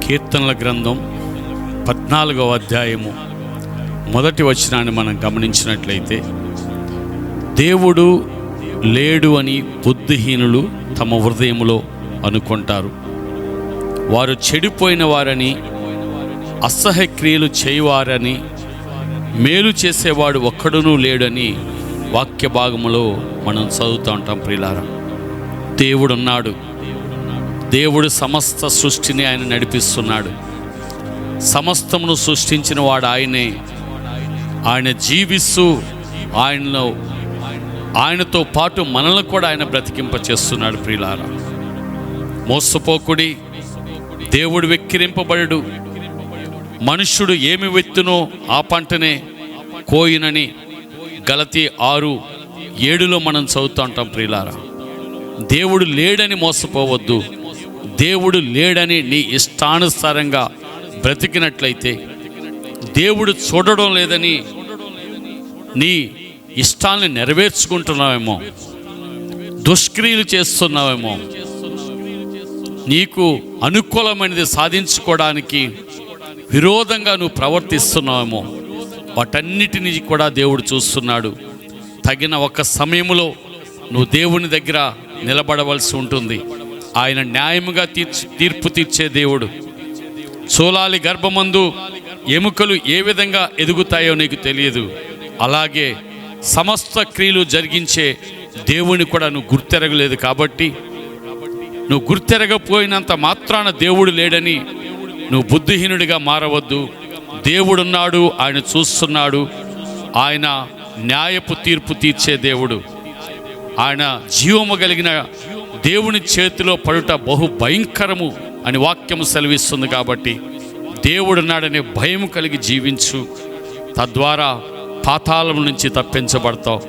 కీర్తనల గ్రంథం 14వ అధ్యాయము మొదటి వచనాన్ని మనం గమనించినట్లయితే, దేవుడు లేడు అని బుద్ధిహీనులు తమ హృదయములో అనుకుంటారు. వారు చెడిపోయిన వారని, అసహ్య క్రియలు చేయవారని, మేలు చేసేవాడు ఒక్కడునూ లేడని వాక్య భాగములో మనం చదువుతూ ఉంటాం. ప్రియులారా, దేవుడున్నాడు. దేవుడు సమస్త సృష్టిని ఆయన నడిపిస్తున్నాడు. సమస్తమును సృష్టించిన వాడు ఆయనే. ఆయన జీవిస్తూ ఆయనతో పాటు మనల్ని కూడా ఆయన బ్రతికింపచేస్తున్నాడు. ప్రియులారా, మోసపోకుడి, దేవుడు వెక్కిరింపబడడు. మనుష్యుడు ఏమి విత్తునో ఆ పంటనే కోయునని గలతీ 6:7 మనం చదువుతూ ఉంటాం. ప్రియులారా, దేవుడు లేడని మోసపోవద్దు. దేవుడు లేడని నీ ఇష్టానుసారంగా బ్రతికినట్లయితే, దేవుడు చూడడం లేదని నీ ఇష్టాన్ని నెరవేర్చుకుంటున్నావేమో, దుష్క్రియలు చేస్తున్నావేమో, నీకు అనుకూలమైనది సాధించుకోవడానికి విరోధంగా నువ్వు ప్రవర్తిస్తున్నావేమో, వాటన్నిటినీ కూడా దేవుడు చూస్తున్నాడు. తగిన ఒక సమయంలో నువ్వు దేవుని దగ్గర నిలబడవలసి ఉంటుంది. ఆయన న్యాయముగా తీర్పు తీర్చే దేవుడు. చూలాలి గర్భమందు ఎముకలు ఏ విధంగా ఎదుగుతాయో నీకు తెలియదు. అలాగే సమస్త క్రియలు జరిగించే దేవుని కూడా నువ్వు గుర్తెరగలేదు. కాబట్టి నువ్వు గుర్తెరగపోయినంత మాత్రాన దేవుడు లేడని నువ్వు బుద్ధిహీనుడిగా మారవద్దు. దేవుడున్నాడు, ఆయన చూస్తున్నాడు. ఆయన న్యాయపు తీర్పు తీర్చే దేవుడు. ఆయన జీవము కలిగిన దేవుని చేతిలో పడుట బహు భయంకరము అని వాక్యము సెలవిస్తుంది. కాబట్టి దేవుడున్నాడనే భయం కలిగి జీవించు. తద్వారా పాతాళం నుంచి తప్పించబడతావు.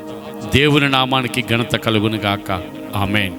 దేవుని నామానికి ఘనత కలుగును గాక. ఆమేన్.